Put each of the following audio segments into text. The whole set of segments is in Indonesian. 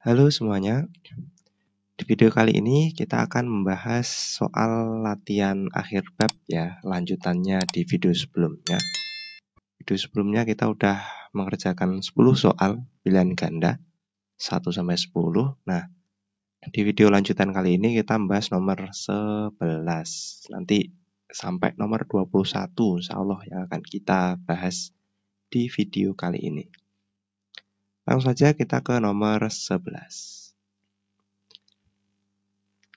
Halo semuanya, di video kali ini kita akan membahas soal latihan akhir bab ya, lanjutannya di video sebelumnya. Video sebelumnya kita udah mengerjakan 10 soal pilihan ganda 1-10. Nah, di video lanjutan kali ini kita membahas nomor 11. Nanti sampai nomor 21 insya Allah yang akan kita bahas di video kali ini. Langsung saja kita ke nomor 11.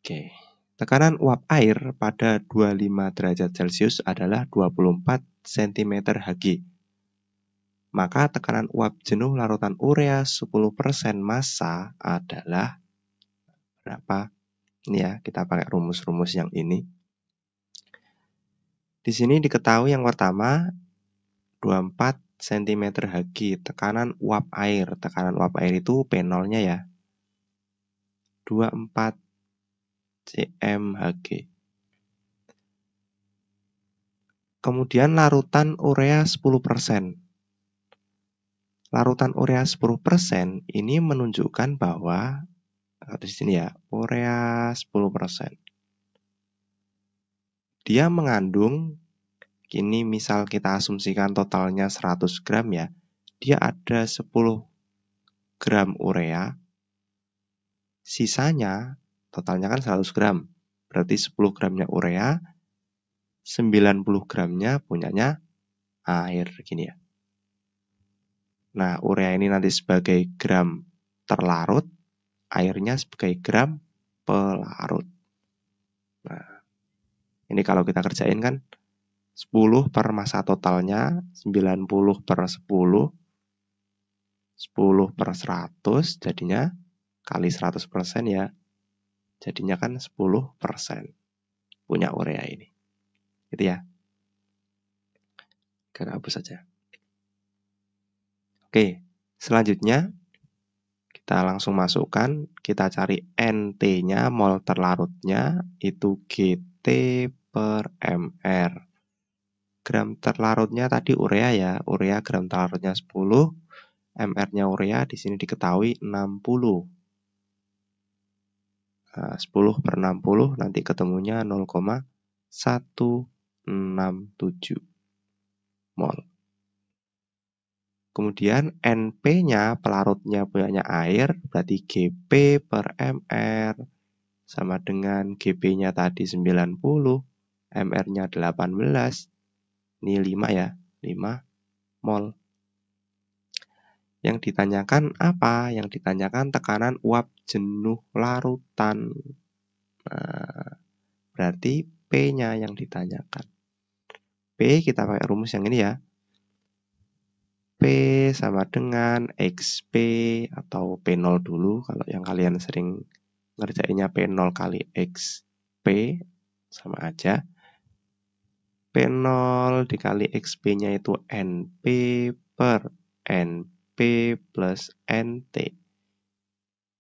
Oke, tekanan uap air pada 25 derajat Celcius adalah 24 cm Hg. Maka tekanan uap jenuh larutan urea 10% massa adalah berapa? Ini ya, kita pakai rumus-rumus yang ini. Di sini diketahui yang pertama 24 cm Hg, tekanan uap air. Tekanan uap air itu P0-nya ya. 24 cm Hg. Kemudian larutan urea 10%. Larutan urea 10% ini menunjukkan bahwa di sini ya, urea 10%. Dia mengandung, kini misal kita asumsikan totalnya 100 gram ya, dia ada 10 gram urea, sisanya totalnya kan 100 gram, berarti 10 gramnya urea, 90 gramnya punyanya air, gini ya. Nah, urea ini nanti sebagai gram terlarut, airnya sebagai gram pelarut. Nah, ini kalau kita kerjain kan 10 per massa totalnya 90 per 10, 10 per 100 jadinya kali 100% ya. Jadinya kan 10% punya urea ini. Gitu ya. Kita hapus saja. Oke, selanjutnya kita langsung masukkan, kita cari NT-nya, mol terlarutnya itu GT per mR. Gram terlarutnya tadi urea ya, urea gram terlarutnya 10, mR-nya urea di sini diketahui 60. Nah, 10 per 60 nanti ketemunya 0,167 mol. Kemudian NP-nya, pelarutnya punyanya air, berarti GP per mR sama dengan GP-nya tadi 90, mR-nya 18, ini 5 ya, 5 mol. Yang ditanyakan apa? Yang ditanyakan tekanan uap jenuh larutan. Nah, berarti P-nya yang ditanyakan. P kita pakai rumus yang ini ya. P sama dengan XP atau P0 dulu. Kalau yang kalian sering ngerjainnya P0 kali XP sama aja. P0 dikali XP-nya itu NP per NP plus NT.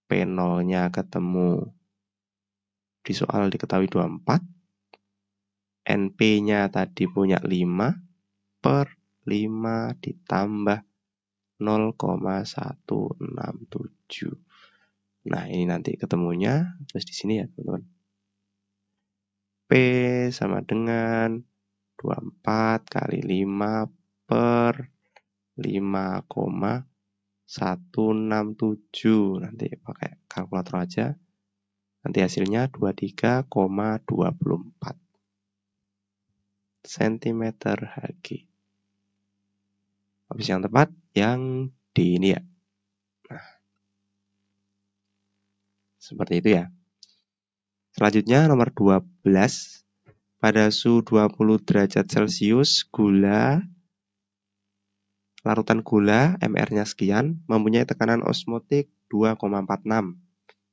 P0-nya ketemu. Di soal diketahui 24. NP-nya tadi punya 5 per 5 ditambah 0,167. Nah, ini nanti ketemunya terus di sini ya, teman-teman. P sama dengan 24 kali 5 per 5,167. Nanti pakai kalkulator aja. Nanti hasilnya 23,24 cm Hg. Habis yang tepat yang D ini ya. Nah, seperti itu ya. Selanjutnya nomor 12. Pada suhu 20 derajat Celcius, larutan gula mR-nya sekian mempunyai tekanan osmotik 2,46.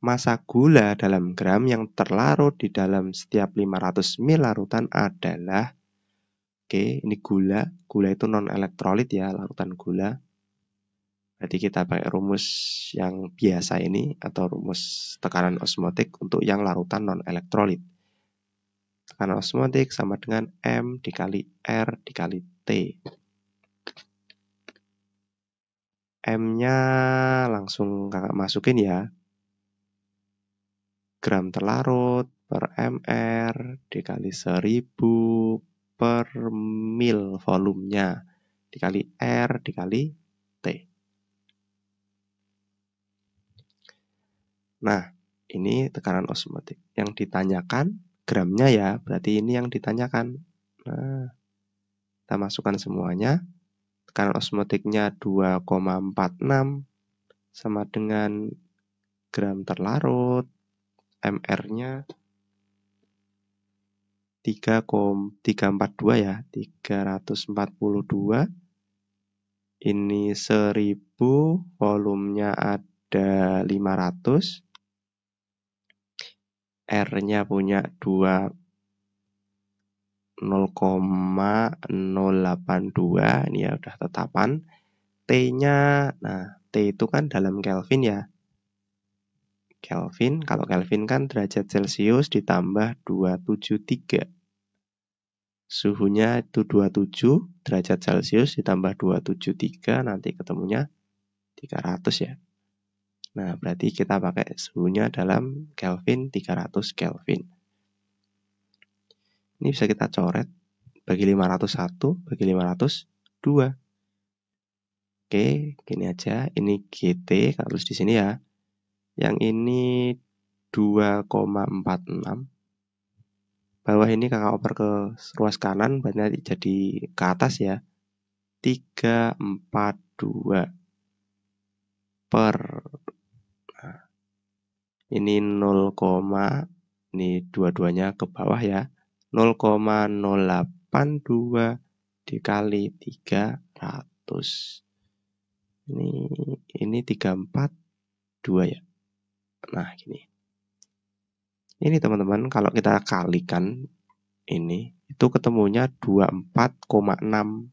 Massa gula dalam gram yang terlarut di dalam setiap 500 ml larutan adalah, oke, ini gula. Gula itu non-elektrolit ya, larutan gula. Berarti kita pakai rumus yang biasa ini atau rumus tekanan osmotik untuk yang larutan non-elektrolit. Tekanan osmotik sama dengan M dikali R dikali T. M-nya langsung kakak masukin ya. gram terlarut per mr dikali 1000 per mil volumenya dikali R dikali T. Nah, ini tekanan osmotik. Yang ditanyakan gramnya ya, berarti ini yang ditanyakan. Nah, kita masukkan semuanya. Tekanan osmotiknya 2,46 sama dengan gram terlarut. MR-nya 342 ya, 342. Ini 1000, volumenya ada 500. R-nya punya 0,082. Ini ya udah tetapan. T-nya, nah T itu kan dalam Kelvin ya. Kelvin, kalau Kelvin kan derajat Celcius ditambah 273. Suhunya itu 27 derajat Celcius ditambah 273, nanti ketemunya 300 ya. Nah, berarti kita pakai suhunya dalam Kelvin 300 Kelvin. Ini bisa kita coret bagi 501, bagi 502. Oke, gini aja. Ini GT, kalau di sini ya. Yang ini 2,46. Bawah ini kakak oper ke ruas kanan, berarti jadi ke atas ya. 342 per. Nah, ini 0, ini dua-duanya ke bawah ya. 0,082 dikali 300. Ini 342 ya. Nah, gini. Ini teman-teman, kalau kita kalikan ini, itu ketemunya 24,6.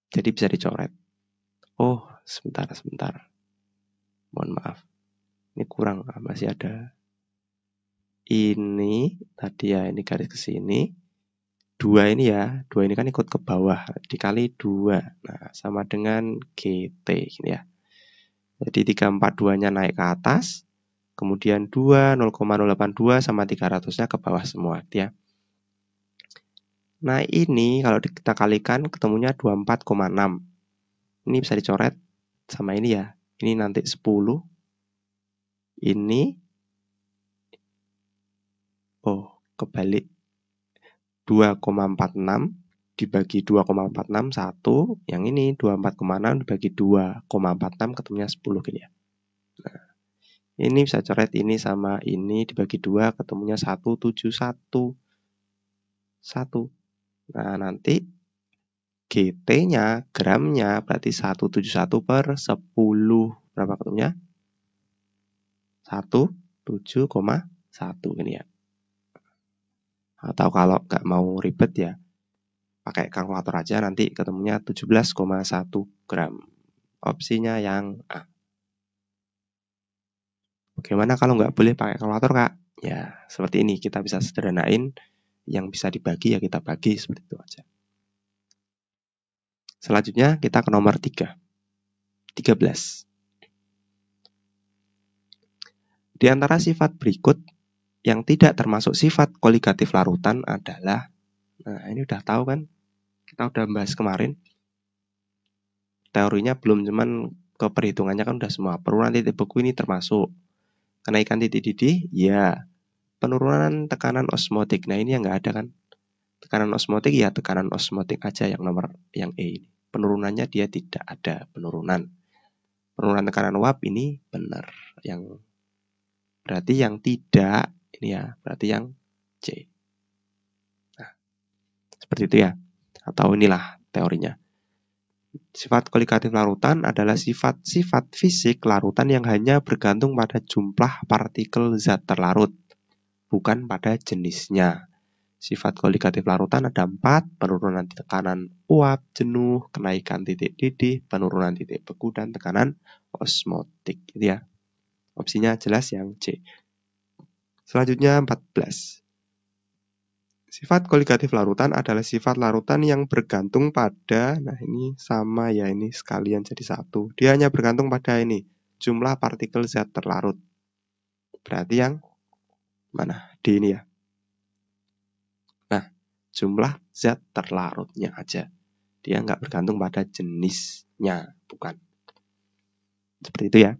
Jadi bisa dicoret. Oh, sebentar. Mohon maaf. Ini kurang, masih ada. Ini tadi ya, ini garis ke sini. 2 ini ya, 2 ini kan ikut ke bawah, dikali 2. Nah, sama dengan GT gini ya. Jadi 342-nya naik ke atas, kemudian 2, 0,082 sama 300-nya ke bawah semua ya. Nah, ini kalau kita kalikan ketemunya 24,6. Ini bisa dicoret sama ini ya. Ini nanti 10. Ini kebalik. 2,46 dibagi 2,46 1, yang ini 24,6 dibagi 2,46 ketemunya 10 gini ya. Nah, ini bisa coret ini sama ini dibagi 2 ketemunya 171. 1. Nah, nanti GT-nya, gramnya berarti 171 per 10. Berapa ketemunya? 107,1 gini ya. Atau kalau nggak mau ribet ya, pakai kalkulator aja, nanti ketemunya 17,1 gram. Opsinya yang A. Bagaimana kalau nggak boleh pakai kalkulator, Kak? Ya, seperti ini. Kita bisa sederhanain. Yang bisa dibagi ya kita bagi, seperti itu aja. Selanjutnya kita ke nomor 3. 13. Di antara sifat berikut, yang tidak termasuk sifat koligatif larutan adalah, nah ini udah tahu kan, kita udah bahas kemarin, teorinya belum, cuman ke perhitungannya kan udah semua. Penurunan titik beku ini termasuk, kenaikan titik didih, ya. Penurunan tekanan osmotik, nah ini yang nggak ada kan, tekanan osmotik ya tekanan osmotik aja yang nomor yang E ini. Penurunannya dia tidak ada penurunan. Penurunan tekanan uap ini benar, yang berarti yang tidak ini ya, berarti yang C. Nah, seperti itu ya. Atau inilah teorinya. Sifat koligatif larutan adalah sifat-sifat fisik larutan yang hanya bergantung pada jumlah partikel zat terlarut, bukan pada jenisnya. Sifat koligatif larutan ada 4, penurunan tekanan uap, jenuh, kenaikan titik didih, penurunan titik beku, dan tekanan osmotik. Gitu ya. Opsinya jelas yang C. Selanjutnya 14. Sifat koligatif larutan adalah sifat larutan yang bergantung pada, nah ini sama ya, ini sekalian jadi satu. Dia hanya bergantung pada ini, jumlah partikel zat terlarut. berarti yang mana? D ini ya. Nah, jumlah zat terlarutnya aja. Dia nggak bergantung pada jenisnya, bukan. Seperti itu ya.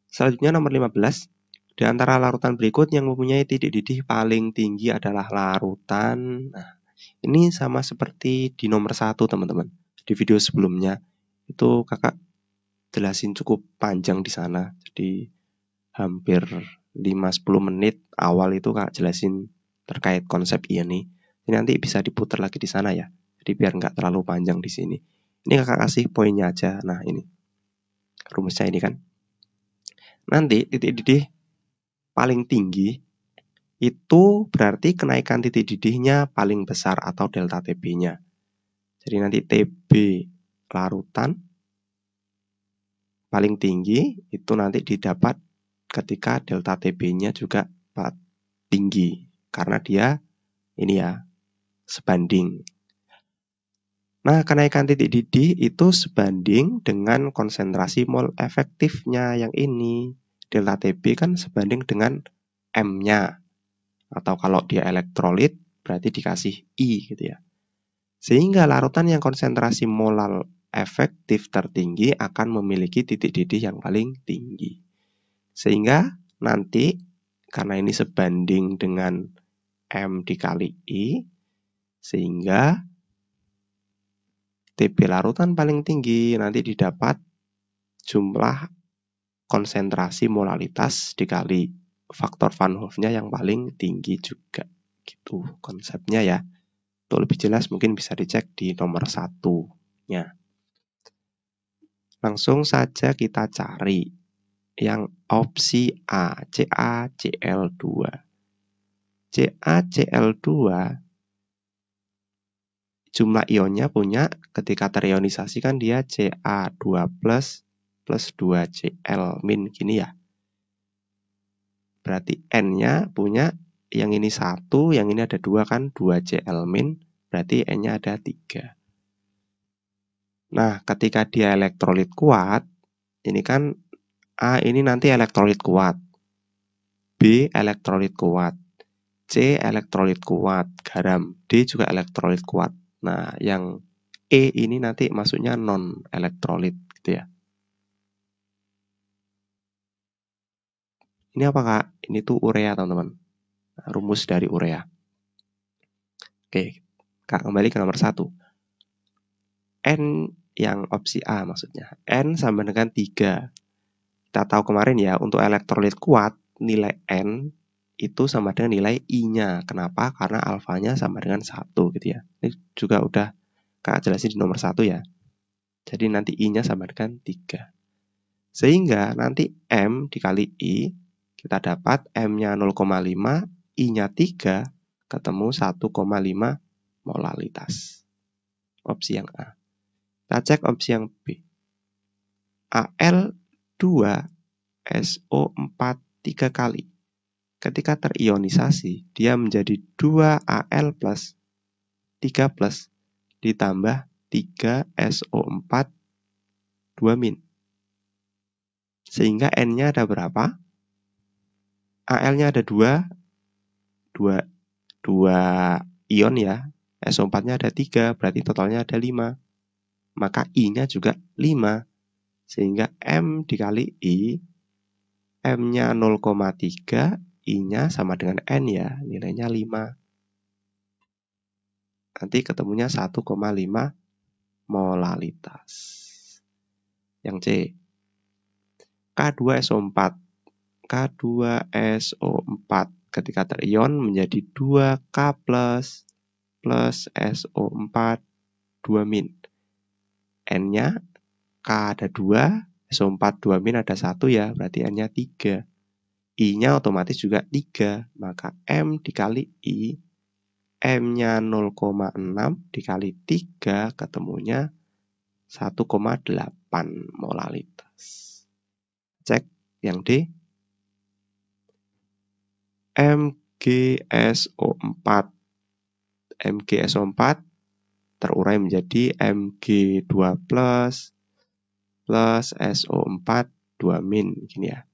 Selanjutnya nomor 15. Di antara larutan berikut yang mempunyai titik didih paling tinggi adalah larutan. Nah, ini sama seperti di nomor 1 teman-teman. Di video sebelumnya itu kakak jelasin cukup panjang di sana. Jadi hampir 5-10 menit awal itu kakak jelasin terkait konsep ini. Ini nanti bisa diputar lagi di sana ya. Jadi biar nggak terlalu panjang di sini. Ini kakak kasih poinnya aja. Nah ini rumusnya ini kan. Nanti titik didih paling tinggi itu berarti kenaikan titik didihnya paling besar atau delta TB-nya. Jadi nanti TB larutan paling tinggi itu nanti didapat ketika delta TB-nya juga tinggi. Karena dia ini ya sebanding. Nah, kenaikan titik didih itu sebanding dengan konsentrasi mol efektifnya yang ini. Delta TB kan sebanding dengan M-nya. Atau kalau dia elektrolit berarti dikasih I gitu ya. Sehingga larutan yang konsentrasi molal efektif tertinggi akan memiliki titik didih yang paling tinggi. Sehingga nanti karena ini sebanding dengan M dikali I, sehingga TB larutan paling tinggi nanti didapat jumlah konsentrasi molalitas dikali faktor Van Hoff-nya yang paling tinggi juga. Gitu konsepnya ya. Untuk lebih jelas mungkin bisa dicek di nomor 1-nya. Langsung saja kita cari yang opsi A, CaCl2. CaCl2 jumlah ionnya punya ketika terionisasi kan dia Ca2+ plus 2Cl min gini ya. Berarti N-nya punya yang ini 1, yang ini ada 2 kan, 2Cl min, berarti N-nya ada 3. Nah, ketika dia elektrolit kuat, ini kan A ini nanti elektrolit kuat, B elektrolit kuat, C elektrolit kuat, garam, D juga elektrolit kuat. Nah, yang E ini nanti maksudnya non elektrolit gitu ya. Ini apa Kak? Ini tuh urea teman-teman. Nah, rumus dari urea. Oke, Kak kembali ke nomor 1. N yang opsi A maksudnya. N sama dengan 3. Kita tahu kemarin ya, untuk elektrolit kuat, nilai N itu sama dengan nilai I-nya. Kenapa? Karena alfanya sama dengan 1 gitu ya. Ini juga udah Kak jelasin di nomor 1 ya. Jadi nanti I-nya sama dengan 3. Sehingga nanti M dikali I, kita dapat M-nya 0,5, I-nya 3, ketemu 1,5 molalitas. Opsi yang A. Kita cek opsi yang B. Al2SO4 3 kali. Ketika terionisasi, dia menjadi 2Al+, 3+, ditambah 3SO4, 2-. Sehingga N-nya ada berapa? Al-nya ada 2 ion ya. SO4-nya ada 3, berarti totalnya ada 5. Maka I-nya juga 5. Sehingga M dikali I, M-nya 0,3, I-nya sama dengan N ya, nilainya 5. Nanti ketemunya 1,5 molalitas. Yang C, K2SO4. K2SO4 ketika terion menjadi 2K+, plus SO4, 2-. N-nya K ada 2, SO4 2- ada 1 ya, berarti N-nya 3. I-nya otomatis juga 3, maka M dikali I, M-nya 0,6 dikali 3, ketemunya 1,8 molalitas. Cek yang D. MgSO4. MgSO4 terurai menjadi Mg2+ plus SO4 2- gini ya.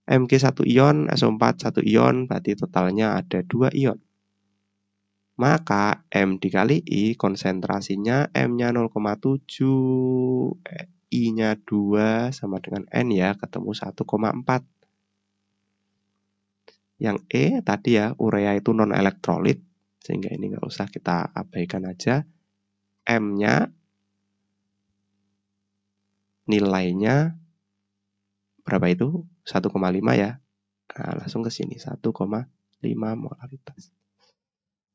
Mg 1 ion, SO4 1 ion, berarti totalnya ada 2 ion. Maka M dikali I, konsentrasinya M-nya 0,7, I-nya 2, sama dengan N ya, ketemu 1,4. Yang E tadi ya, urea itu non-elektrolit, sehingga ini nggak usah kita abaikan aja. M-nya nilainya berapa itu? 1,5 ya. Nah, langsung ke sini, 1,5 molaritas.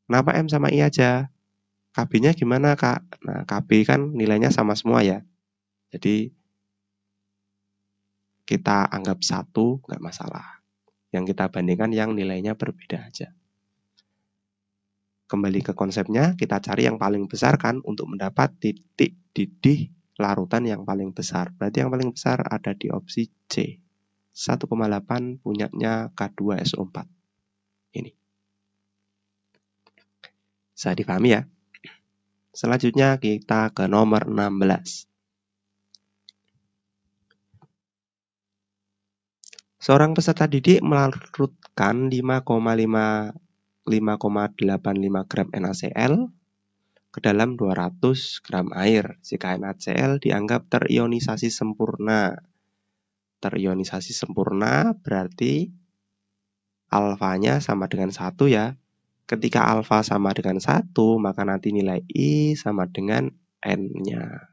Kenapa M sama I aja? Kb-nya gimana, Kak? Nah, Kb kan nilainya sama semua ya. Jadi, kita anggap 1, nggak masalah. Yang kita bandingkan yang nilainya berbeda aja. Kembali ke konsepnya, kita cari yang paling besar kan untuk mendapat titik didih larutan yang paling besar. Berarti yang paling besar ada di opsi C. 1,8 punyanya K2SO4. Ini. Bisa dipahami ya? Selanjutnya kita ke nomor 16. Seorang peserta didik melarutkan 5,85 gram NaCl ke dalam 200 gram air. Jika NaCl dianggap terionisasi sempurna. Terionisasi sempurna berarti alfanya sama dengan 1 ya. Ketika alfa sama dengan 1, maka nanti nilai I sama dengan N-nya.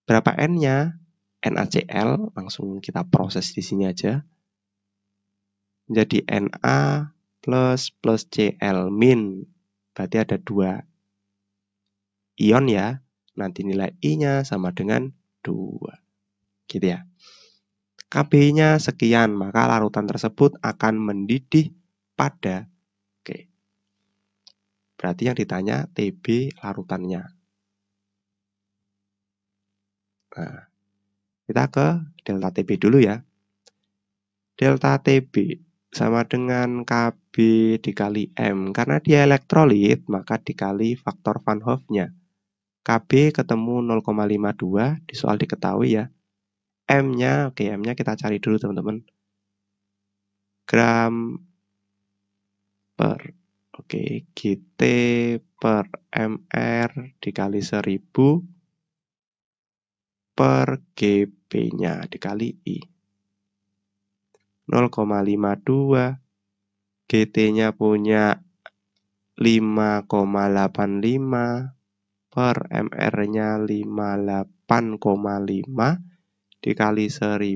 Berapa N-nya? NaCl, langsung kita proses di sini aja. Menjadi Na plus Cl min. Berarti ada 2 ion ya. Nanti nilai I-nya sama dengan 2. Gitu ya. Kb-nya sekian, maka larutan tersebut akan mendidih pada berarti yang ditanya Tb larutannya. Nah, kita ke delta Tb dulu ya. Delta Tb sama dengan Kb dikali M. Karena dia elektrolit, maka dikali faktor Van Hoff-nya. Kb ketemu 0,52, di soal diketahui ya. M-nya, oke, M-nya kita cari dulu teman-teman. Gram per, oke, GT per MR dikali 1000 per GB-nya dikali I. 0,52. GT-nya punya 5,85 per MR-nya 58,5 dikali 1000.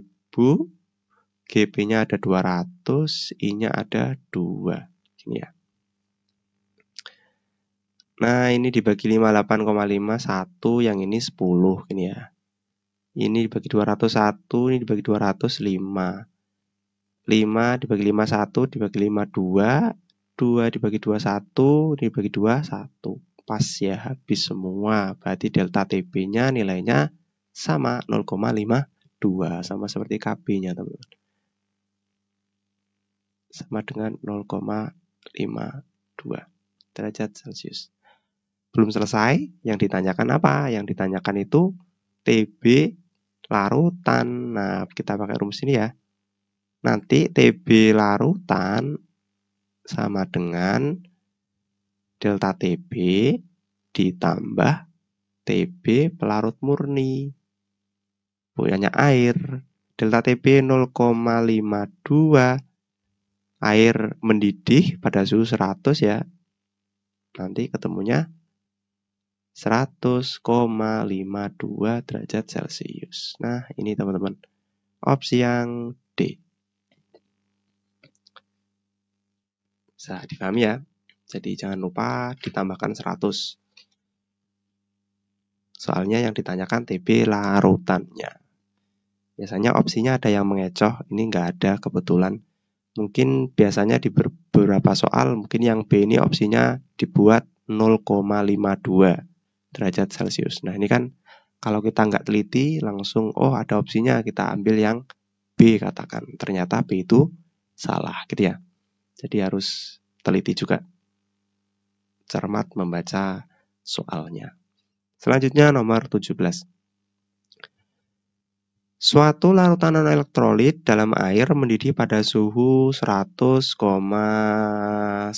GB-nya ada 200, I-nya ada 2. Ini ya. Nah, ini dibagi 58,5, 1, yang ini 10 ini ya. Ini dibagi 201, ini dibagi 205. 5 dibagi 5, 1, dibagi 5, 2. 2 dibagi 2, 1, dibagi 2, 1. Pas ya, habis semua. Berarti delta TB-nya nilainya sama 0,52. Sama seperti KB-nya, teman-teman. Sama dengan 0,52 derajat Celcius. Belum selesai, yang ditanyakan apa? Yang ditanyakan itu TB larutan. Nah, kita pakai rumus ini ya. Nanti TB larutan sama dengan delta TB ditambah TB pelarut murni. Punyanya air. Delta TB 0,52. Air mendidih pada suhu 100 ya. Nanti ketemunya 100,52 derajat Celcius. Nah, ini teman-teman. Opsi yang D. Bisa dipahami ya. Jadi jangan lupa ditambahkan 100. Soalnya yang ditanyakan TB larutannya. Biasanya opsinya ada yang mengecoh. Ini nggak ada kebetulan. Mungkin biasanya di beberapa soal, mungkin yang B ini opsinya dibuat 0,52 derajat Celcius. Nah, ini kan kalau kita nggak teliti, langsung, oh ada opsinya, kita ambil yang B katakan. Ternyata B itu salah, gitu ya. Jadi harus teliti juga. Cermat membaca soalnya. Selanjutnya nomor 17. Suatu larutan non-elektrolit dalam air mendidih pada suhu 100,104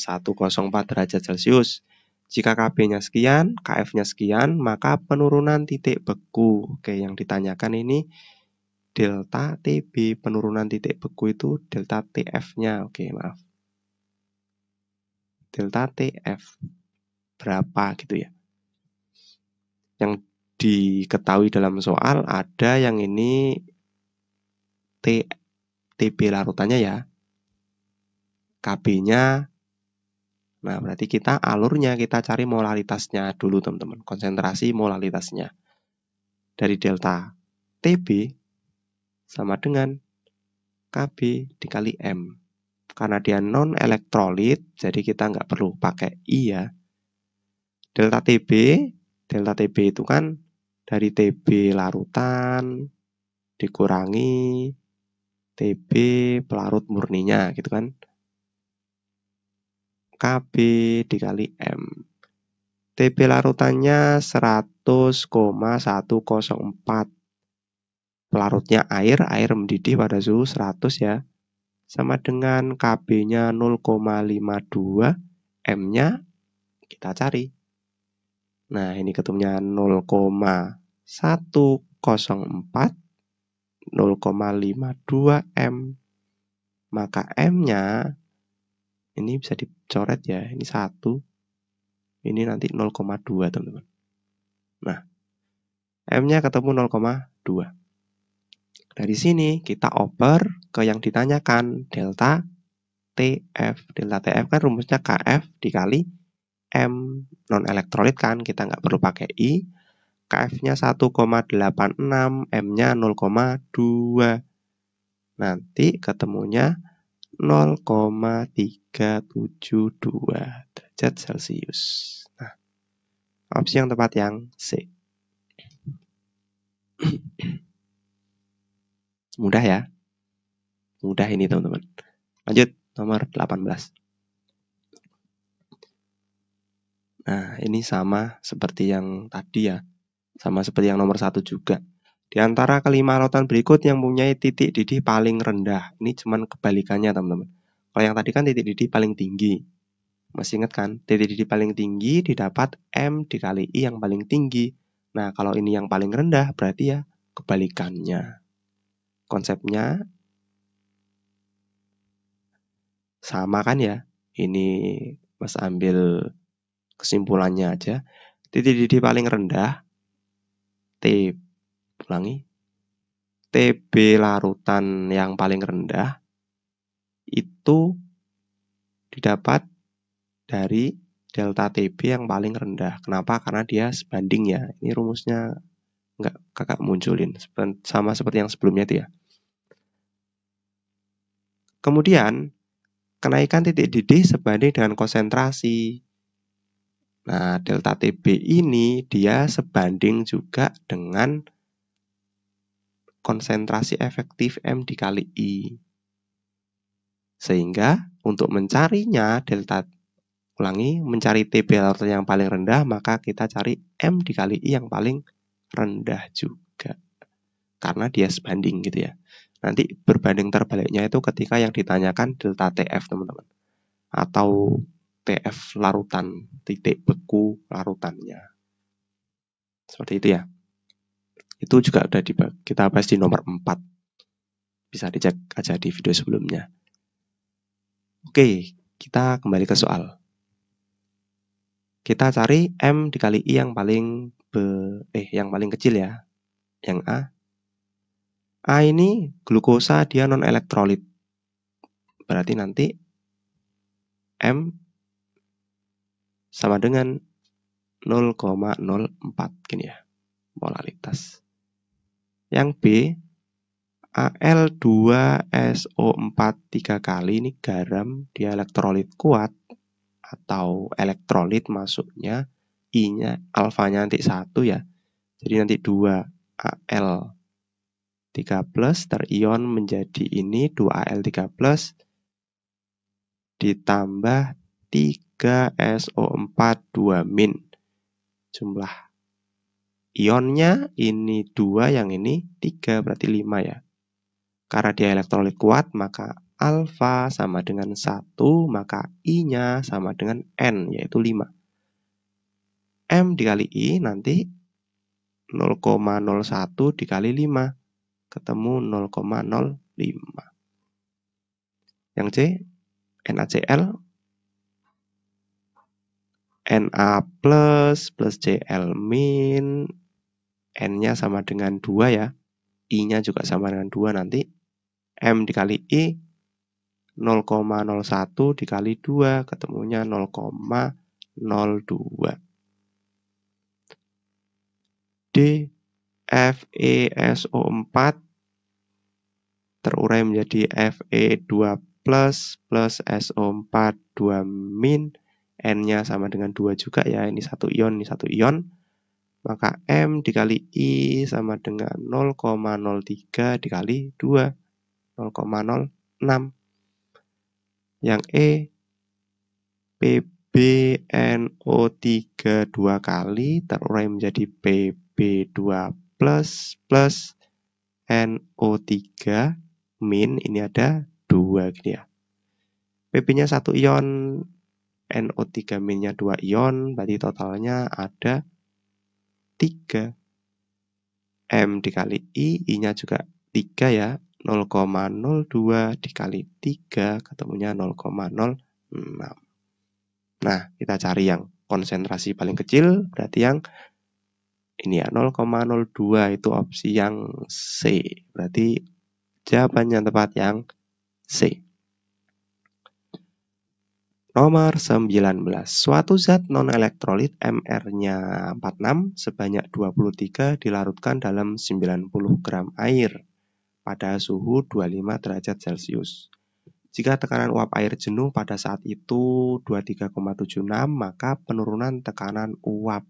derajat Celcius. Jika Kb-nya sekian, Kf-nya sekian, maka penurunan titik beku. Oke, yang ditanyakan ini delta Tb, penurunan titik beku itu delta Tf-nya. Oke, maaf. Delta Tf berapa gitu ya. Yang diketahui dalam soal ada yang ini Tb larutannya ya. Kb-nya. Nah, berarti kita alurnya kita cari molaritasnya dulu, teman-teman. Konsentrasi molaritasnya. Dari delta Tb sama dengan Kb dikali M. Karena dia non-elektrolit, jadi kita nggak perlu pakai I ya. Delta Tb itu kan dari Tb larutan dikurangi Tb pelarut murninya, gitu kan. Kb dikali M. Tb larutannya 100,104. Pelarutnya air mendidih pada suhu 100 ya. Sama dengan Kb-nya 0,52, M-nya kita cari. Nah, ini ketemunya 0,104, 0,52 M. Maka M-nya ini bisa dicoret ya, ini 1. Ini nanti 0,2, teman-teman. Nah, M-nya ketemu 0,2. Dari sini kita oper ke yang ditanyakan, delta Tf. Delta Tf kan rumusnya Kf dikali M. Non-elektrolit kan, kita nggak perlu pakai I. Kf-nya 1,86, M-nya 0,2. Nanti ketemunya 0,372 derajat Celcius. Nah, opsi yang tepat yang C. Mudah ya? Mudah ini, teman-teman. Lanjut, nomor 18. Nah, ini sama seperti yang tadi ya. Sama seperti yang nomor 1 juga. Di antara kelima lautan berikut yang mempunyai titik didih paling rendah. Ini cuman kebalikannya, teman-teman. Kalau yang tadi kan titik didih paling tinggi. Masih ingat kan? Titik didih paling tinggi didapat M dikali I yang paling tinggi. Nah, kalau ini yang paling rendah, berarti ya kebalikannya. Konsepnya sama kan ya? Ini Mas ambil kesimpulannya aja. Titik didih paling rendah, Tb larutan yang paling rendah itu didapat dari delta Tb yang paling rendah. Kenapa? Karena dia sebanding ya. Ini rumusnya nggak kakak munculin. Sama seperti yang sebelumnya itu ya. Kemudian, kenaikan titik didih sebanding dengan konsentrasi. Nah, delta Tb ini dia sebanding juga dengan konsentrasi efektif M dikali I. Sehingga untuk mencarinya mencari Tb larutan yang paling rendah, maka kita cari M dikali I yang paling rendah juga. Karena dia sebanding gitu ya. Nanti berbanding terbaliknya itu ketika yang ditanyakan delta Tf, teman-teman. Atau Tf larutan, titik beku larutannya. Seperti itu ya. Itu juga udah kita bahas di nomor 4. Bisa dicek aja di video sebelumnya. Oke, kita kembali ke soal. Kita cari M dikali I yang paling kecil ya. Yang A. A ini glukosa, dia non-elektrolit. Berarti nanti M sama dengan 0,04 gini ya, molaritas. Yang B, Al2SO4 3 kali, ini garam, dia elektrolit kuat atau elektrolit masuknya, I-nya alfanya nanti 1 ya. Jadi nanti 2 Al 3 plus terion menjadi ini 2Al3 plus ditambah 3SO4 2 min. Jumlah ionnya ini 2, yang ini 3, berarti 5 ya. Karena dia elektrolit kuat, maka alfa sama dengan 1, maka I-nya sama dengan N, yaitu 5. M dikali I nanti 0,01 dikali 5, ketemu 0,05. Yang C, NaCl, Na plus Cl min, N-nya sama dengan 2 ya, I-nya juga sama dengan 2 nanti. M dikali I 0,01 dikali 2, ketemunya 0,02. D, FeSO4 terurai menjadi Fe2 plus SO4 2 min, N-nya sama dengan 2 juga ya, ini satu ion, ini satu ion. Maka M dikali I sama dengan 0,03 dikali 2, 0,06. Yang E, PbNO3 2 kali terurai menjadi Pb2 plus NO3 min, ini ada 2 gini ya. Pb-nya 1 ion, NO3 minnya 2 ion, berarti totalnya ada 3. M dikali I, I-nya juga 3 ya, 0,02 dikali 3, ketemunya 0,06. Nah, kita cari yang konsentrasi paling kecil, berarti yang ini ya, 0,02, itu opsi yang C. Berarti jawabannya tepat yang C. Nomor 19. Suatu zat non-elektrolit Mr-nya 46 sebanyak 23 dilarutkan dalam 90 gram air pada suhu 25 derajat Celcius. Jika tekanan uap air jenuh pada saat itu 23,76, maka penurunan tekanan uap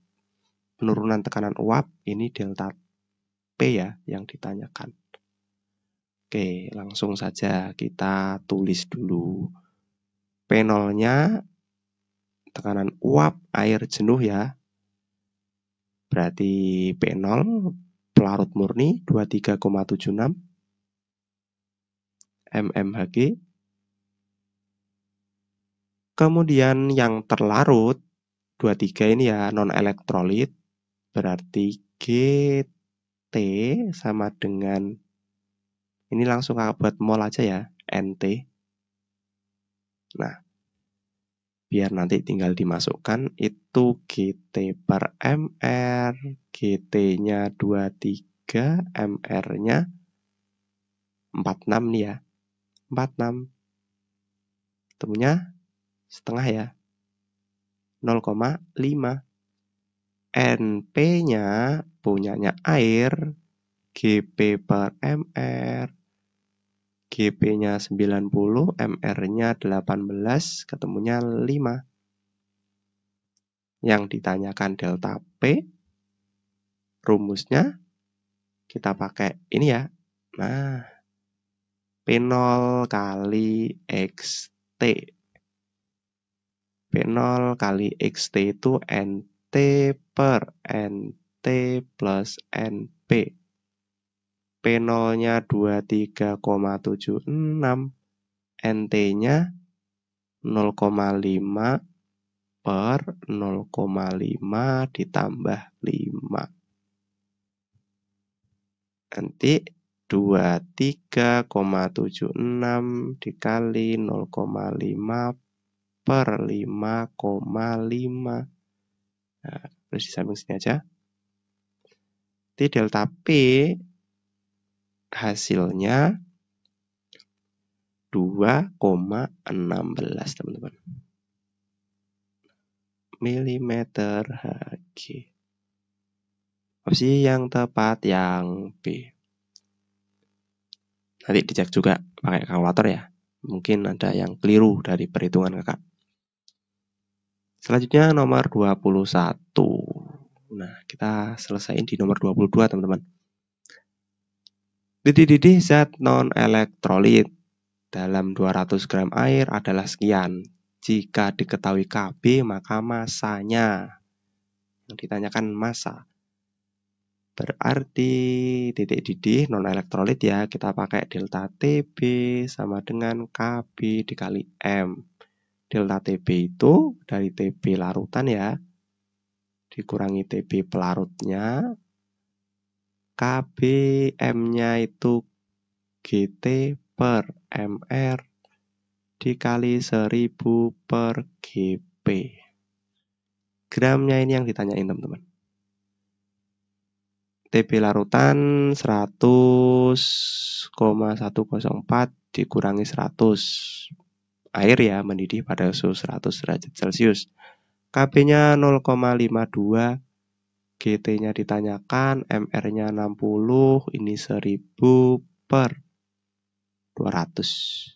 ini delta P ya yang ditanyakan. Oke, langsung saja kita tulis dulu. P0-nya tekanan uap air jenuh ya. Berarti P0 pelarut murni 23,76 mmHg. Kemudian yang terlarut 23 ini ya non elektrolit, berarti GT sama dengan, ini langsung buat mol aja ya, NT. Nah, biar nanti tinggal dimasukkan, itu GT per MR, GT-nya 23, MR-nya 46 nih ya, 46. Ketemunya setengah ya, 0,5. NP-nya punyanya air, GP per MR, GP-nya 90, MR-nya 18, ketemunya 5. Yang ditanyakan delta P, rumusnya kita pakai ini ya. Nah, P0 kali XT. P0 kali XT itu NT per NT plus NP. P0-nya 23,76, NT-nya 0,5 per 0,5 ditambah 5. Nanti 23,76 dikali 0,5 per 5,5. Nah, terus di samping sini aja. Nanti delta P hasilnya 2,16 teman-teman. Milimeter Hg. Opsi yang tepat yang B. Nanti dicek juga pakai kalkulator ya. Mungkin ada yang keliru dari perhitungan kakak. Selanjutnya nomor 21. Nah, kita selesaiin di nomor 22 teman-teman. Didih zat non-elektrolit dalam 200 gram air adalah sekian. Jika diketahui Kb, maka masanya. Yang ditanyakan massa. Berarti titik didih non elektrolit ya, kita pakai delta TB sama dengan KB dikali M. Delta TB itu dari TB larutan ya, dikurangi TB pelarutnya, KB M-nya itu GT per MR dikali 1000 per GP. Gramnya ini yang ditanyain teman-teman. TB larutan 100,104 dikurangi 100. Air ya mendidih pada suhu 100 derajat Celcius. KB-nya 0,52, GT-nya ditanyakan, MR-nya 60, ini 1000 per 200.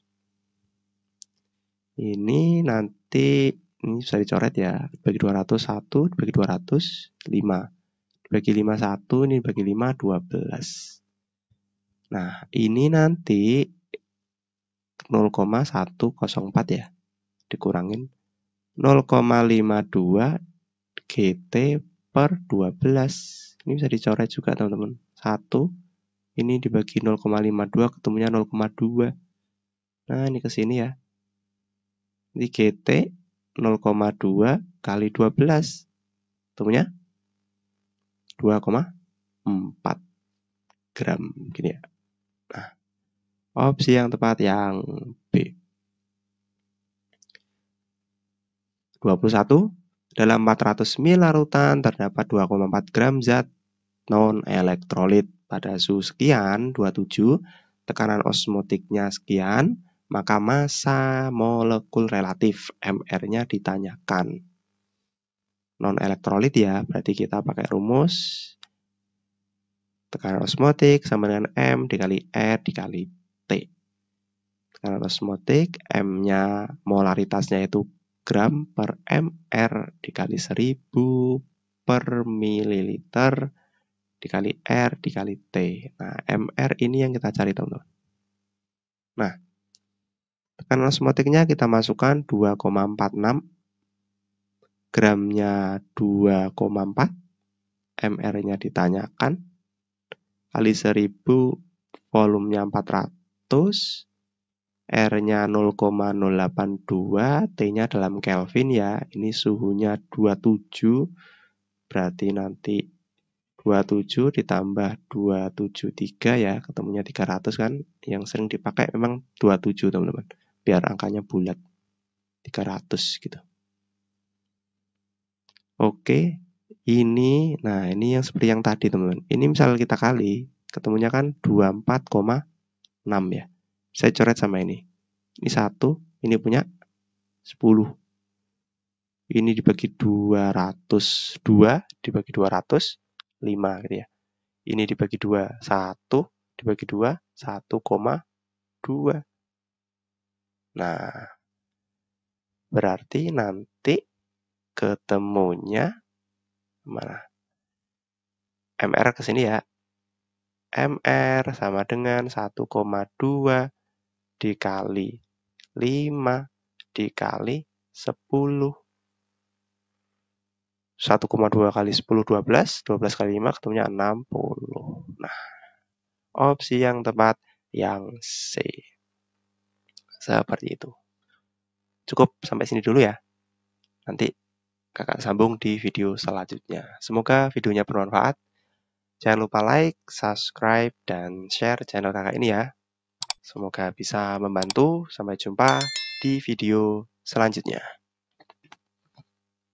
Ini nanti ini bisa dicoret ya, bagi 200 1, bagi 200 5. Bagi 5 1, ini bagi 5 12. Nah, ini nanti 0,104 ya. Dikurangin 0,52 GT per 12. Ini bisa dicoret juga teman-teman. 1 ini dibagi 0,52 ketemunya 0,2. Nah, ini ke sini ya. Ini GT 0,2 kali 12. Ketemunya 2,4 gram gini ya. Nah, opsi yang tepat yang B. 21. Dalam 400 ml larutan terdapat 2,4 gram zat non-elektrolit. Pada suhu sekian, 27, tekanan osmotiknya sekian, maka massa molekul relatif MR-nya ditanyakan. Non-elektrolit ya, berarti kita pakai rumus tekanan osmotik sama dengan M dikali R dikali T. Tekanan osmotik, M-nya molaritasnya itu gram per MR dikali 1000 per mililiter dikali R dikali T. Nah, MR ini yang kita cari teman-teman. Nah, tekanan osmotiknya kita masukkan 2,46, gramnya 2,4, MR-nya ditanyakan, kali 1000, volumenya 400, R-nya 0,082, T-nya dalam Kelvin ya, ini suhunya 27, berarti nanti 27 ditambah 273 ya, ketemunya 300 kan, yang sering dipakai memang 27 teman-teman, biar angkanya bulat, 300 gitu. Oke, ini yang seperti yang tadi teman-teman, ini misal kita kali, ketemunya kan 24,6 ya. Saya coret sama ini 1, ini punya 10. Ini dibagi 200, 2 dibagi 200, 5 gitu ya. Ini dibagi 2, 1 dibagi 2, 1,2. Nah, berarti nanti ketemunya mana? MR ke sini ya. MR sama dengan 1,2 dikali 5 dikali 10. 1,2 kali 10, 12. 12 kali 5 ketemunya 60. Nah, opsi yang tepat yang C. Seperti itu. Cukup sampai sini dulu ya. Nanti kakak sambung di video selanjutnya. Semoga videonya bermanfaat. Jangan lupa like, subscribe, dan share channel kakak ini ya. Semoga bisa membantu. Sampai jumpa di video selanjutnya.